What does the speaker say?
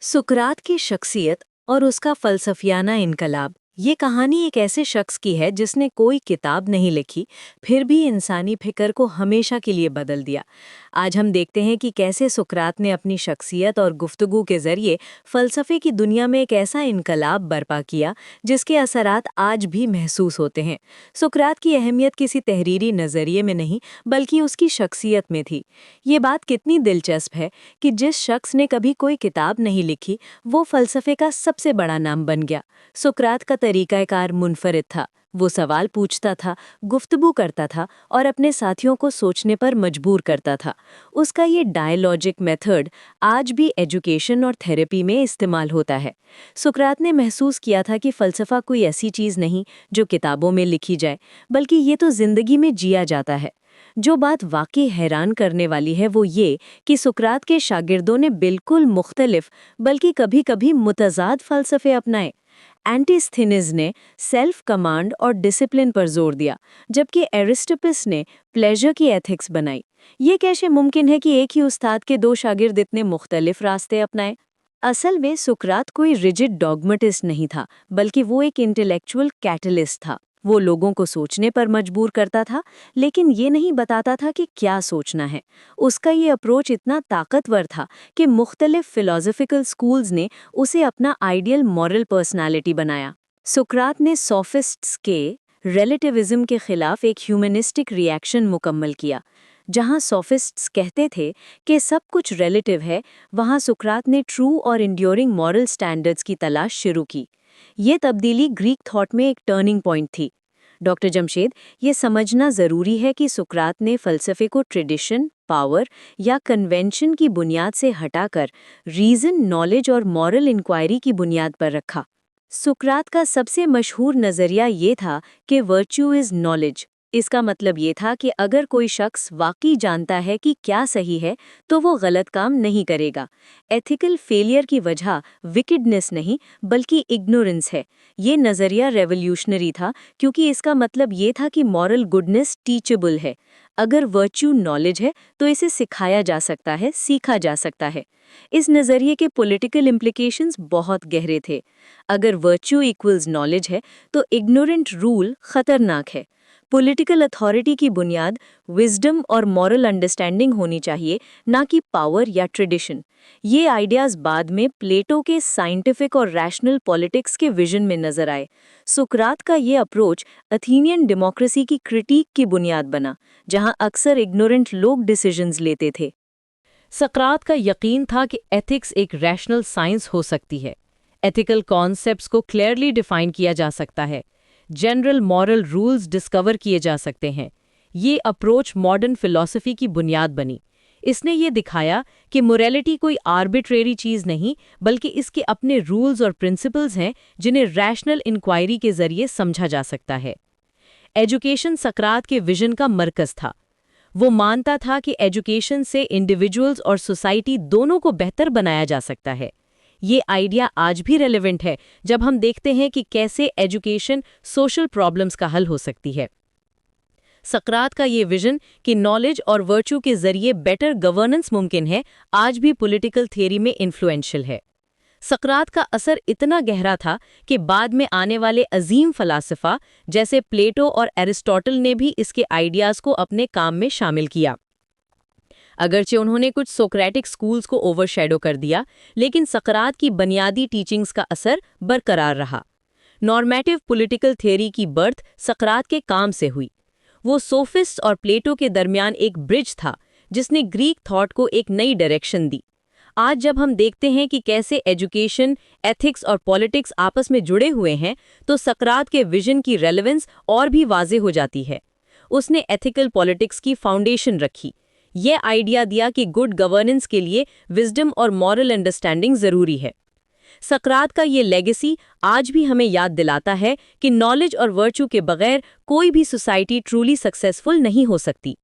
सुकरात की शख्सियत और उसका फलसफियाना इनकलाब। ये कहानी एक ऐसे शख्स की है जिसने कोई किताब नहीं लिखी, फिर भी इंसानी फिक्र को हमेशा के लिए बदल दिया। आज हम देखते हैं कि कैसे सुकरात ने अपनी शख्सियत और गुफ्तगू के जरिए फलसफे की दुनिया में एक ऐसा इनकलाब बर्पा किया जिसके असरात आज भी महसूस होते हैं। सुकरात की अहमियत किसी तहरीरी नज़रिए में नहीं, बल्कि उसकी शख्सियत में थी। ये बात कितनी दिलचस्प है कि जिस शख्स ने कभी कोई किताब नहीं लिखी, वो फलसफे का सबसे बड़ा नाम बन गया। सुकरात का तरीकाकार मुनफरिद था। वो सवाल पूछता था, गुफ्तगू करता था और अपने साथियों को सोचने पर मजबूर करता था। उसका ये डायलॉजिक मेथड आज भी एजुकेशन और थेरेपी में इस्तेमाल होता है। सुकरात ने महसूस किया था कि फ़लसफ़ा कोई ऐसी चीज़ नहीं जो किताबों में लिखी जाए, बल्कि ये तो ज़िंदगी में जिया जाता है। जो बात वाकई हैरान करने वाली है वो ये कि सुकरात के शागिर्दों ने बिल्कुल मुख्तलिफ, बल्कि कभी-कभी मुतज़ाद फ़लसफ़े अपनाए। एंटीस्थेनिस ने सेल्फ कमांड और डिसिप्लिन पर जोर दिया, जबकि एरिस्टोपस ने प्लेजर की एथिक्स बनाई। ये कैसे मुमकिन है कि एक ही उस्ताद के दो शागिर्द इतने मुख्तलिफ रास्ते अपनाएं? असल में सुकरात कोई रिजिड डॉगमेटिस्ट नहीं था, बल्कि वो एक इंटेलेक्चुअल कैटलिस्ट था। वो लोगों को सोचने पर मजबूर करता था, लेकिन ये नहीं बताता था कि क्या सोचना है। उसका ये अप्रोच इतना ताकतवर था कि मुख्तलिफ फिलोसफिकल स्कूल्स ने उसे अपना आइडियल मॉरल पर्सनालिटी बनाया। सुकरात ने सोफिस्ट्स के रिलेटिविज्म के खिलाफ एक ह्यूमनिस्टिक रिएक्शन मुकम्मल किया। जहां सोफिस्ट्स कहते थे कि सब कुछ रिलेटिव है, वहां सुकरात ने ट्रू और इंड्योरिंग मॉरल स्टैंडर्ड्स की तलाश शुरू की। ये तब्दीली ग्रीक थॉट में एक टर्निंग पॉइंट थी। डॉक्टर जमशेद, ये समझना ज़रूरी है कि सुकरात ने फ़लसफ़े को ट्रेडिशन, पावर या कन्वेंशन की बुनियाद से हटाकर रीज़न, नॉलेज और मॉरल इंक्वायरी की बुनियाद पर रखा। सुकरात का सबसे मशहूर नज़रिया ये था कि वर्च्यू इज़ नॉलेज। इसका मतलब ये था कि अगर कोई शख्स वाकई जानता है कि क्या सही है, तो वो गलत काम नहीं करेगा। एथिकल फेलियर की वजह विकेडनेस नहीं, बल्कि इग्नोरेंस है। ये नज़रिया रेवोल्यूशनरी था, क्योंकि इसका मतलब ये था कि मॉरल गुडनेस टीचेबल है। अगर वर्च्यू नॉलेज है, तो इसे सिखाया जा सकता है, सीखा जा सकता है। इस नज़रिए के पॉलिटिकल इम्प्लिकेशंस बहुत गहरे थे। अगर वर्च्यू इक्वल्स नॉलेज है, तो इग्नोरेंट रूल खतरनाक है। पॉलिटिकल अथॉरिटी की बुनियाद विजडम और मॉरल अंडरस्टैंडिंग होनी चाहिए, ना कि पावर या ट्रेडिशन। ये आइडियाज़ बाद में प्लेटो के साइंटिफिक और रैशनल पॉलिटिक्स के विजन में नजर आए। सुकरात का ये अप्रोच अथेनियन डेमोक्रेसी की क्रिटिक की बुनियाद बना, जहां अक्सर इग्नोरेंट लोग डिसीजंस लेते थे। सकरात का यकीन था कि एथिक्स एक रैशनल साइंस हो सकती है। एथिकल कॉन्सेप्ट्स को क्लियरली डिफाइन किया जा सकता है। जनरल मॉरल रूल्स डिस्कवर किए जा सकते हैं। ये अप्रोच मॉडर्न फिलॉसफी की बुनियाद बनी। इसने ये दिखाया कि मोरालिटी कोई आर्बिट्रेरी चीज़ नहीं, बल्कि इसके अपने रूल्स और प्रिंसिपल्स हैं जिन्हें रैशनल इंक्वायरी के जरिए समझा जा सकता है। एजुकेशन सकरात के विजन का मरकज था। वो मानता था कि एजुकेशन से इंडिविजुअल्स और सोसाइटी दोनों को बेहतर बनाया जा सकता है। ये आइडिया आज भी रेलेवेंट है जब हम देखते हैं कि कैसे एजुकेशन सोशल प्रॉब्लम्स का हल हो सकती है। सकरात का ये विजन कि नॉलेज और वर्च्यू के जरिए बेटर गवर्नेंस मुमकिन है, आज भी पॉलिटिकल थियरी में इन्फ्लुएंशियल है। सकरात का असर इतना गहरा था कि बाद में आने वाले अजीम फलासफा जैसे प्लेटो और एरिस्टोटल ने भी इसके आइडियाज को अपने काम में शामिल किया। अगरचे उन्होंने कुछ सोक्रेटिक स्कूल्स को ओवरशैडो कर दिया, लेकिन सकरात की बुनियादी टीचिंग्स का असर बरकरार रहा। नॉर्मेटिव पॉलिटिकल थियरी की बर्थ सकरात के काम से हुई। वो सोफिस्ट और प्लेटो के दरमियान एक ब्रिज था, जिसने ग्रीक थॉट को एक नई डायरेक्शन दी। आज जब हम देखते हैं कि कैसे एजुकेशन, एथिक्स और पॉलिटिक्स आपस में जुड़े हुए हैं, तो सकरात के विजन की रेलेवेंस और भी वाजे हो जाती है। उसने एथिकल पॉलिटिक्स की फाउंडेशन रखी। यह आइडिया दिया कि गुड गवर्नेंस के लिए विजडम और मॉरल अंडरस्टैंडिंग जरूरी है। सकरात का ये लेगेसी आज भी हमें याद दिलाता है कि नॉलेज और वर्च्यू के बगैर कोई भी सोसाइटी ट्रूली सक्सेसफुल नहीं हो सकती।